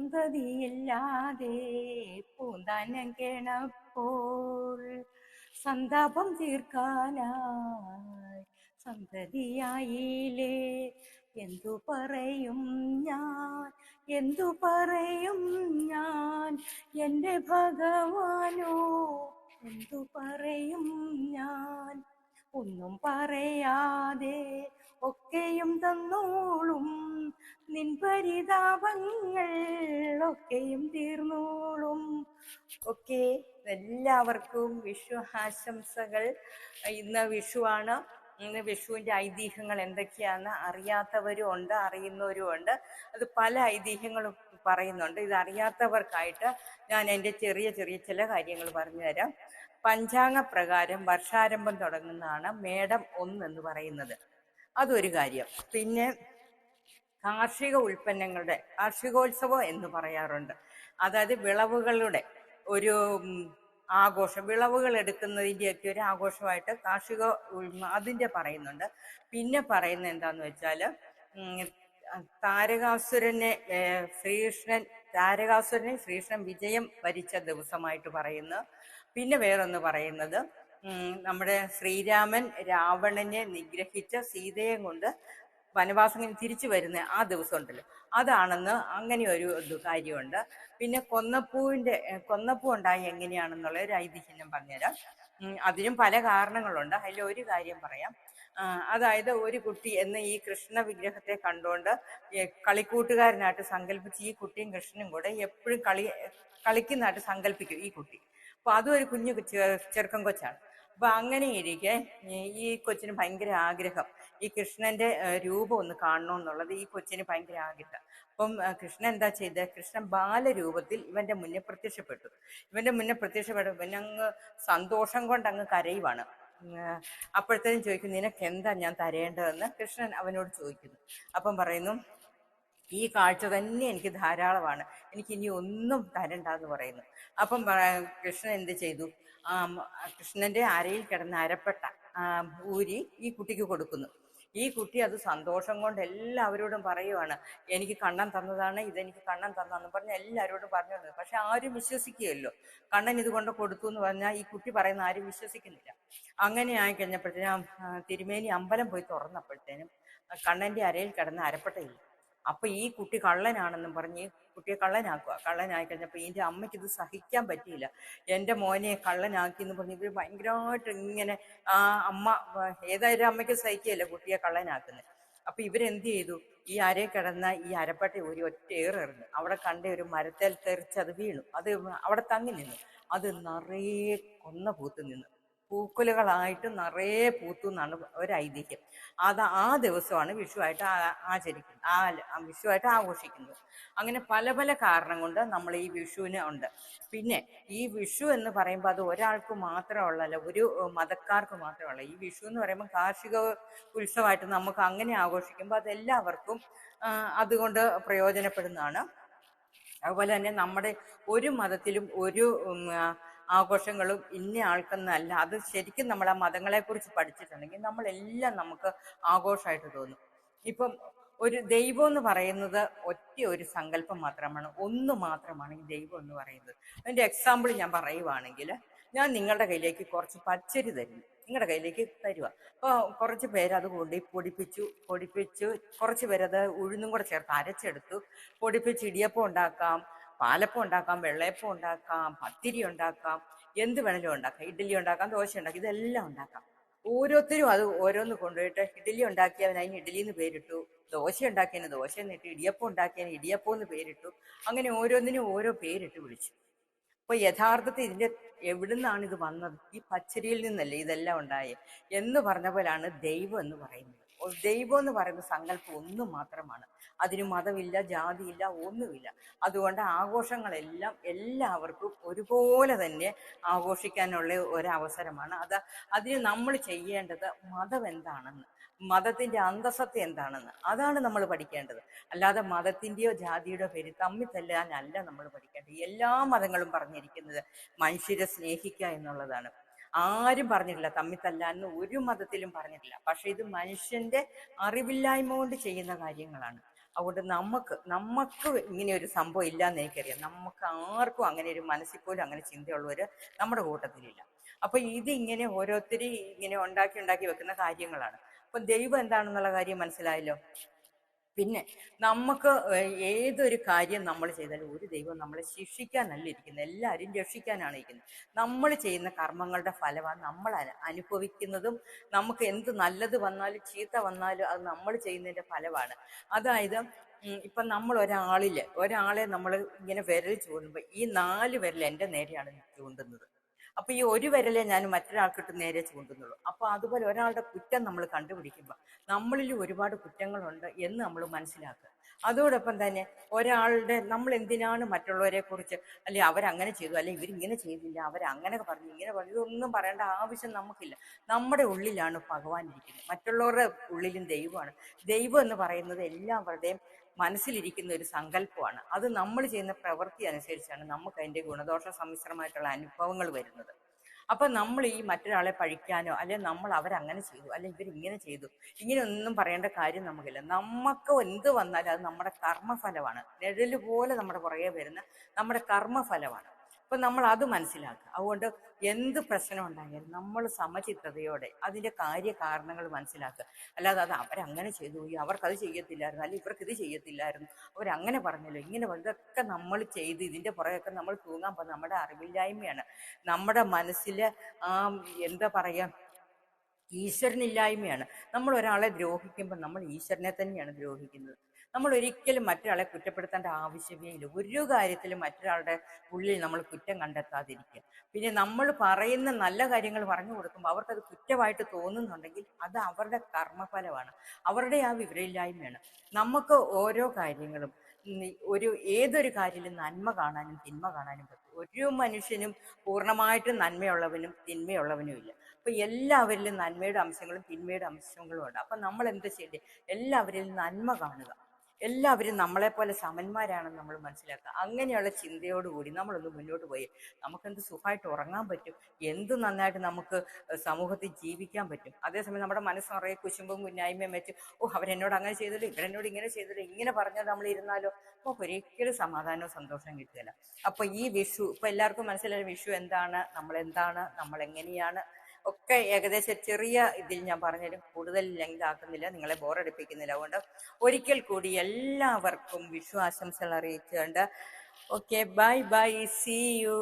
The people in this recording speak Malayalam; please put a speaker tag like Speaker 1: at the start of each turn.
Speaker 1: സന്തതിയില്ലാതെ പൂന്താനം കേണപ്പോൾ സന്താപം തീർക്കാനായി സന്തതിയായില്ലേ. എന്തു പറയും ഞാൻ, എന്തു പറയും ഞാൻ, എൻ്റെ ഭഗവാനോ എന്തു പറയും ഞാൻ. ഒന്നും പറയാതെ ഒക്കെയും തന്നോളും, നിൻ പരിതാപങ്ങൾ ഒക്കെയും തീർന്നോളും. ഓക്കെ, എല്ലാവർക്കും വിഷു ആശംസകൾ. ഇന്ന് വിഷുവാണ്. ഇന്ന് വിഷുവിൻ്റെ ഐതിഹ്യങ്ങൾ എന്തൊക്കെയാണെന്ന് അറിയാത്തവരും ഉണ്ട്, അറിയുന്നവരും ഉണ്ട്. അത് പല ഐതിഹ്യങ്ങളും പറയുന്നുണ്ട്. ഇത് അറിയാത്തവർക്കായിട്ട് ഞാൻ എൻ്റെ ചെറിയ ചെറിയ ചില കാര്യങ്ങൾ പറഞ്ഞു തരാം. പഞ്ചാംഗ പ്രകാരം വർഷാരംഭം തുടങ്ങുന്നതാണ് മേടം 1 എന്ന് പറയുന്നത്. അതൊരു കാര്യം. പിന്നെ കാർഷിക ഉൽപ്പന്നങ്ങളുടെ കാർഷികോത്സവം എന്ന് പറയാറുണ്ട്. അതായത് വിളവുകളുടെ ഒരു ആഘോഷം, വിളവുകൾ എടുക്കുന്നതിൻ്റെയൊക്കെ ഒരു ആഘോഷമായിട്ട് കാർഷിക അതിൻ്റെ പറയുന്നുണ്ട്. പിന്നെ പറയുന്നത് എന്താന്ന് വെച്ചാൽ താരകാസുരനെ ശ്രീകൃഷ്ണൻ വിജയം വരിച്ച ദിവസമായിട്ട് പറയുന്നു. പിന്നെ വേറൊന്ന് പറയുന്നത് നമ്മുടെ ശ്രീരാമൻ രാവണനെ നിഗ്രഹിച്ച സീതയെ കൊണ്ട് വനവാസം തിരിച്ചു വരുന്ന ആ ദിവസം ഉണ്ടല്ലോ, അതാണെന്ന് അങ്ങനെ ഒരു കാര്യമുണ്ട്. പിന്നെ കൊന്നപ്പൂ ഉണ്ടായി എങ്ങനെയാണെന്നുള്ള ഒരു ഐതിഹ്യം ഞാൻ പറഞ്ഞുതരാം. അതിനും പല കാരണങ്ങളുണ്ട്. അതിൽ ഒരു കാര്യം പറയാം. അതായത് ഒരു കുട്ടി ഈ കൃഷ്ണ വിഗ്രഹത്തെ കണ്ടുകൊണ്ട് കളിക്കൂട്ടുകാരനായിട്ട് സങ്കല്പിച്ച് ഈ കുട്ടിയും കൃഷ്ണനും കൂടെ എപ്പോഴും കളിക്കുന്നതായിട്ട് സങ്കല്പിക്കും ഈ കുട്ടി. അപ്പൊ അതും ഒരു കുഞ്ഞു ചെറുക്കൻ കൊച്ചാണ്. അപ്പൊ അങ്ങനെ ഇരിക്കെ ഈ കൊച്ചിന് ഭയങ്കര ആഗ്രഹം ഈ കൃഷ്ണന്റെ രൂപം ഒന്ന് കാണണമെന്നുള്ളത് ഈ കൊച്ചിന് ഭയങ്കര ആഗ്രഹം. അപ്പം കൃഷ്ണൻ എന്താ ചെയ്തത്? കൃഷ്ണൻ ബാലരൂപത്തിൽ ഇവന്റെ മുന്നേ പ്രത്യക്ഷപ്പെട്ടു. പിന്നെ അങ്ങ് സന്തോഷം കൊണ്ട് അങ്ങ് കരയുവാണ്. അപ്പോഴത്തേനും ചോദിക്കും, നിനക്ക് എന്താ ഞാൻ തരേണ്ടതെന്ന് കൃഷ്ണൻ അവനോട് ചോദിക്കുന്നു. അപ്പം പറയുന്നു, ഈ കാഴ്ച തന്നെ എനിക്ക് ധാരാളമാണ്, എനിക്ക് ഇനി ഒന്നും തരണ്ടെന്ന് പറയുന്നു. അപ്പം കൃഷ്ണൻ എന്ത് ചെയ്തു? കൃഷ്ണന്റെ അരയിൽ കിടന്ന അരപ്പട്ട ഊരി ഈ കുട്ടിക്ക് കൊടുക്കുന്നു. ഈ കുട്ടി അത് സന്തോഷം കൊണ്ട് എല്ലാവരോടും പറയുവാണ്, എനിക്ക് കണ്ണൻ തന്നതാണ്, ഇതെനിക്ക് കണ്ണൻ തന്നെന്ന് പറഞ്ഞ് എല്ലാവരോടും പറഞ്ഞു. പക്ഷെ ആരും വിശ്വസിക്കുകയല്ലോ. കണ്ണൻ ഇത് കൊണ്ട് കൊടുത്തു എന്ന് പറഞ്ഞാൽ ഈ കുട്ടി പറയുന്ന ആരും വിശ്വസിക്കുന്നില്ല. അങ്ങനെ ആയി കഴിഞ്ഞപ്പോഴത്തേനും തിരുമേനി അമ്പലം പോയി തുറന്നപ്പോഴത്തേനും കണ്ണന്റെ അരയിൽ കിടന്ന അരപ്പട്ടയില്ല. അപ്പൊ ഈ കുട്ടി കള്ളനാണെന്നും പറഞ്ഞ് കുട്ടിയെ കള്ളനായി കഴിഞ്ഞപ്പോ ഇതിന്റെ അമ്മയ്ക്ക് ഇത് സഹിക്കാൻ പറ്റിയില്ല. എൻ്റെ മോനെ കള്ളനാക്കി എന്ന് പറഞ്ഞ് ഇവര് ഭയങ്കരമായിട്ട് ഇങ്ങനെ അമ്മ ഏതായാലും അമ്മയ്ക്ക് സഹിക്കുകയല്ല കുട്ടിയെ കള്ളനാക്കുന്നത്. അപ്പൊ ഇവരെന്ത് ചെയ്തു? ഈ അരയിൽ കിടന്ന ഈ അരപ്പട്ട ഒരു ഒറ്റ ഏറെറിഞ്ഞു. അവിടെ കണ്ട ഒരു മരത്തിൽ തെറിച്ച് അത് വീണു. അത് അവിടെ തങ്ങി നിന്നു. അത് നിറയെ പൂത്ത് നിന്നു. പൂക്കുലകളായിട്ട് നിറയെ പൂത്തു എന്നാണ് ഒരു ഐതിഹ്യം. ആ ദിവസമാണ് വിഷുവായിട്ട് വിഷുവായിട്ട് ആഘോഷിക്കുന്നത്. അങ്ങനെ പല പല കാരണം കൊണ്ട് നമ്മൾ ഈ വിഷുവിന് ഉണ്ട്. പിന്നെ ഈ വിഷു എന്ന് പറയുമ്പോൾ അത് ഒരാൾക്ക് മാത്രമുള്ളല്ല, ഒരു മതക്കാർക്ക് മാത്രമല്ല. ഈ വിഷു എന്ന് പറയുമ്പോൾ കാർഷിക ഉത്സവമായിട്ട് നമുക്ക് അങ്ങനെ ആഘോഷിക്കുമ്പോൾ അതെല്ലാവർക്കും അതുകൊണ്ട് പ്രയോജനപ്പെടുന്നതാണ്. അതുപോലെ തന്നെ നമ്മുടെ ഒരു മതത്തിലും ഒരു ആഘോഷങ്ങളും ഇന്ന ആൾക്കെന്നല്ല. അത് ശരിക്കും നമ്മൾ ആ മതങ്ങളെക്കുറിച്ച് പഠിച്ചിട്ടുണ്ടെങ്കിൽ നമ്മളെല്ലാം നമുക്ക് ആഘോഷമായിട്ട് തോന്നും. ഇപ്പം ഒരു ദൈവം എന്ന് പറയുന്നത് ഒറ്റ ഒരു സങ്കല്പം മാത്രമാണ്, ഒന്ന് മാത്രമാണ് ഈ ദൈവം എന്ന് പറയുന്നത്. അതിൻ്റെ എക്സാമ്പിൾ ഞാൻ പറയുവാണെങ്കിൽ, ഞാൻ നിങ്ങളുടെ കയ്യിലേക്ക് കുറച്ച് പച്ചരി തരുന്നു, നിങ്ങളുടെ കയ്യിലേക്ക് തരുക. അപ്പോൾ കുറച്ച് പേരത് കൊണ്ട് പൊടിപ്പിച്ചു കുറച്ച് പേരത് ഉഴുന്നും കൂടെ ചേർത്ത് അരച്ചെടുത്തു പൊടിപ്പിച്ച് ഇടിയപ്പം ഉണ്ടാക്കാം, പാലപ്പം ഉണ്ടാക്കാം, വെള്ളയപ്പം ഉണ്ടാക്കാം, പത്തിരി ഉണ്ടാക്കാം, എന്ത് വേണേലും ഉണ്ടാക്കാം, ഇഡ്ഡലി ഉണ്ടാക്കാം, ദോശ ഉണ്ടാക്കാം, ഇതെല്ലാം ഉണ്ടാക്കാം. ഓരോരുത്തരും അത് ഓരോന്ന് കൊണ്ടുപോയിട്ട് ഇഡ്ഡലി ഉണ്ടാക്കിയവൻ അതിന് ഇഡ്ഡലി എന്ന് പേരിട്ടു, ദോശ ഉണ്ടാക്കിയതിന് ദോശ എന്നിട്ട്, ഇടിയപ്പം ഉണ്ടാക്കിയതിന് ഇടിയപ്പം എന്ന് പേരിട്ടു. അങ്ങനെ ഓരോന്നിനും ഓരോ പേരിട്ട് വിളിച്ചു. അപ്പൊ യഥാർത്ഥത്തിൽ ഇതിന്റെ എവിടുന്നാണ് ഇത് വന്നത്? ഈ പച്ചരിയിൽ നിന്നല്ലേ ഇതെല്ലാം ഉണ്ടായേ എന്ന് പറഞ്ഞ പോലാണ് ദൈവം എന്ന് പറയുന്നത്. ദൈവം എന്ന് പറയുന്ന സങ്കല്പം ഒന്നു മാത്രമാണ്. അതിന് മതമില്ല, ജാതിയില്ല, ഒന്നുമില്ല. അതുകൊണ്ട് ആഘോഷങ്ങളെല്ലാം എല്ലാവർക്കും ഒരുപോലെ തന്നെ ആഘോഷിക്കാനുള്ള ഒരവസരമാണ്. അതിന് നമ്മൾ ചെയ്യേണ്ടത് മതം എന്താണെന്ന്, മതത്തിന്റെ അന്തസത്ത എന്താണെന്ന്, അതാണ് നമ്മൾ പഠിക്കേണ്ടത്. അല്ലാതെ മതത്തിന്റെയോ ജാതിയുടെയോ പേര് തമ്മിൽ തല്ലാനല്ല നമ്മൾ പഠിക്കേണ്ടത്. എല്ലാ മതങ്ങളും പറഞ്ഞിരിക്കുന്നത് മനുഷ്യരെ സ്നേഹിക്കുക എന്നുള്ളതാണ്. ആരും പറഞ്ഞിട്ടില്ല തമ്മിൽ തല്ലാന്ന്, ഒരു മതത്തിലും പറഞ്ഞിട്ടില്ല. പക്ഷെ ഇത് മനുഷ്യന്റെ അറിവില്ലായ്മ കൊണ്ട് ചെയ്യുന്ന കാര്യങ്ങളാണ്. അതുകൊണ്ട് നമുക്ക് ഇങ്ങനെ ഒരു സംഭവം ഇല്ലാന്ന് എനിക്കറിയാം. നമുക്ക് ആർക്കും അങ്ങനെ ഒരു മനസ്സിൽ പോലും അങ്ങനെ ചിന്തയുള്ളവര് നമ്മുടെ കൂട്ടത്തിലില്ല. അപ്പൊ ഇത് ഇങ്ങനെ ഓരോരുത്തര് ഇങ്ങനെ ഉണ്ടാക്കി ഉണ്ടാക്കി വെക്കുന്ന കാര്യങ്ങളാണ്. അപ്പൊ ദൈവം എന്താണെന്നുള്ള കാര്യം മനസ്സിലായല്ലോ. പിന്നെ നമുക്ക് ഏതൊരു കാര്യം നമ്മൾ ചെയ്താലും ഒരു ദൈവം നമ്മളെ ശിക്ഷിക്കാനല്ല ഇരിക്കുന്നത്, എല്ലാവരും രക്ഷിക്കാനാണ് ഇരിക്കുന്നത്. നമ്മൾ ചെയ്യുന്ന കർമ്മങ്ങളുടെ ഫലമാണ് നമ്മൾ അനുഭവിക്കുന്നതും. നമുക്ക് എന്ത് നല്ലത് വന്നാലും ചീത്ത വന്നാലും അത് നമ്മൾ ചെയ്യുന്നതിന്റെ ഫലമാണ്. അതായത് ഇപ്പം നമ്മൾ ഒരാളെ നമ്മൾ ഇങ്ങനെ വിരൽ ചൂണ്ടുമ്പോൾ ഈ 4 വിരൽ എൻ്റെ നേരെയാണ് ചൂണ്ടുന്നത്. അപ്പൊ ഈ ഒരു വിരലെ ഞാൻ മറ്റൊരാൾക്കിട്ട് നേരെ ചൂണ്ടുന്നുള്ളൂ. അപ്പൊ അതുപോലെ ഒരാളുടെ കുറ്റം നമ്മൾ കണ്ടുപിടിക്കുമ്പോൾ നമ്മളിൽ ഒരുപാട് കുറ്റങ്ങളുണ്ട് എന്ന് നമ്മൾ മനസ്സിലാക്കുക. അതോടൊപ്പം തന്നെ നമ്മൾ എന്തിനാണ് മറ്റുള്ളവരെ കുറിച്ച് അല്ലെ അവരങ്ങനെ ചെയ്തു, അല്ലെ ഇവരിങ്ങനെ ചെയ്തില്ല, അവരങ്ങനെ പറഞ്ഞു ഇങ്ങനെ പറഞ്ഞു, ഇതൊന്നും പറയേണ്ട ആവശ്യം നമുക്കില്ല. നമ്മുടെ ഉള്ളിലാണ് ഭഗവാൻ ഇരിക്കുന്നത്, മറ്റുള്ളവരുടെ ഉള്ളിലും ദൈവമാണ്. ദൈവം എന്ന് പറയുന്നത് എല്ലാവരുടെയും മനസ്സിലിരിക്കുന്ന ഒരു സങ്കല്പമാണ്. അത് നമ്മൾ ചെയ്യുന്ന പ്രവൃത്തി അനുസരിച്ചാണ് നമുക്ക് അതിന്റെ ഗുണദോഷ സമ്മിശ്രമായിട്ടുള്ള അനുഭവങ്ങൾ വരുന്നത്. അപ്പൊ നമ്മൾ ഈ മറ്റൊരാളെ പഴിക്കാനോ അല്ലെ നമ്മൾ അവരങ്ങനെ ചെയ്തു അല്ലെ ഇവരിങ്ങനെ ചെയ്തു ഇങ്ങനെ ഒന്നും പറയേണ്ട കാര്യം നമുക്കില്ല. നമുക്ക് എന്ത് വന്നാലും അത് നമ്മുടെ കർമ്മഫലമാണ്. നിഴല് പോലെ നമ്മുടെ പുറകെ വരുന്ന നമ്മുടെ കർമ്മഫലമാണ്. അപ്പൊ നമ്മൾ അത് മനസ്സിലാക്കുക. അതുകൊണ്ട് എന്ത് പ്രശ്നം ഉണ്ടായാലും നമ്മൾ സമചിത്തതയോടെ അതിന്റെ കാര്യകാരണങ്ങൾ മനസ്സിലാക്കുക. അല്ലാതെ അത് അവരങ്ങനെ ചെയ്തു, അവർക്കത് ചെയ്യത്തില്ലായിരുന്നു, അല്ലെ ഇവർക്ക് ഇത് ചെയ്യത്തില്ലായിരുന്നു, അവരങ്ങനെ പറഞ്ഞല്ലോ ഇങ്ങനെ ഇതൊക്കെ നമ്മൾ ചെയ്ത് ഇതിന്റെ പുറകെയൊക്കെ നമ്മൾ തൂങ്ങാൻ പോകുന്നത് നമ്മുടെ അറിവില്ലായ്മയാണ്. നമ്മുടെ മനസ്സിലെ ആ എന്താ പറയാ ഈശ്വരനില്ലായ്മയാണ്. നമ്മൾ ഒരാളെ ദ്രോഹിക്കുമ്പോൾ നമ്മൾ ഈശ്വരനെ തന്നെയാണ് ദ്രോഹിക്കുന്നത്. നമ്മൾ ഒരിക്കലും മറ്റൊരാളെ കുറ്റപ്പെടുത്തേണ്ട ആവശ്യമേ ഇല്ല. ഒരു കാര്യത്തിലും മറ്റൊരാളുടെ ഉള്ളിൽ നമ്മൾ കുറ്റം കണ്ടെത്താതിരിക്കുക. പിന്നെ നമ്മൾ പറയുന്ന നല്ല കാര്യങ്ങൾ പറഞ്ഞു കൊടുക്കുമ്പോൾ അവർക്കത് കുറ്റമായിട്ട് തോന്നുന്നുണ്ടെങ്കിൽ അത് അവരുടെ കർമ്മഫലമാണ്, അവരുടെ ആ വിവരമില്ലായ്മയാണ്. നമുക്ക് ഓരോ കാര്യങ്ങളും ഏതൊരു കാര്യത്തിലും നന്മ കാണാനും തിന്മ കാണാനും പറ്റും. ഒരു മനുഷ്യനും പൂർണ്ണമായിട്ടും നന്മയുള്ളവനും തിന്മയുള്ളവനും ഇല്ല. അപ്പൊ എല്ലാവരിലും നന്മയുടെ അംശങ്ങളും തിന്മയുടെ അംശങ്ങളും ഉണ്ട്. അപ്പൊ നമ്മൾ എന്ത് ചെയ്യണ്ടേ? എല്ലാവരിലും നന്മ കാണുക, എല്ലാവരും നമ്മളെപ്പോലെ സമന്മാരാണെന്ന് നമ്മൾ മനസ്സിലാക്കുക. അങ്ങനെയുള്ള ചിന്തയോടുകൂടി നമ്മളൊന്ന് മുന്നോട്ട് പോയി നമുക്കെന്ത് സുഖമായിട്ട് ഉറങ്ങാൻ പറ്റും, എന്ത് നന്നായിട്ട് നമുക്ക് സമൂഹത്തിൽ ജീവിക്കാൻ പറ്റും. അതേസമയം നമ്മുടെ മനസ്സ് നിറയെ കുശുമ്പും കുന്നായ്മയും വെച്ച് അവരെന്നോട് അങ്ങനെ ചെയ്തല്ലോ ഇവരെന്നോട് ഇങ്ങനെ ചെയ്തല്ലോ ഇങ്ങനെ പറഞ്ഞാൽ നമ്മൾ ഇരുന്നാലോ നമുക്ക് ഒരിക്കലും സമാധാനവും സന്തോഷവും കിട്ടുകയില്ല. അപ്പൊ ഈ വിഷു ഇപ്പൊ എല്ലാവർക്കും മനസ്സിലായ വിഷു എന്താണ്, നമ്മൾ എങ്ങനെയാണ് ഒക്കെ ഏകദേശം ചെറിയ ഇതിൽ ഞാൻ പറഞ്ഞാലും കൂടുതൽ ലെങ്ത് ആക്കുന്നില്ല, നിങ്ങളെ ബോറടിപ്പിക്കുന്നില്ല. അതുകൊണ്ട് ഒരിക്കൽ കൂടി എല്ലാവർക്കും വിഷു ആശംസകൾ അറിയിച്ചുകൊണ്ട് okay, bye bye, see U.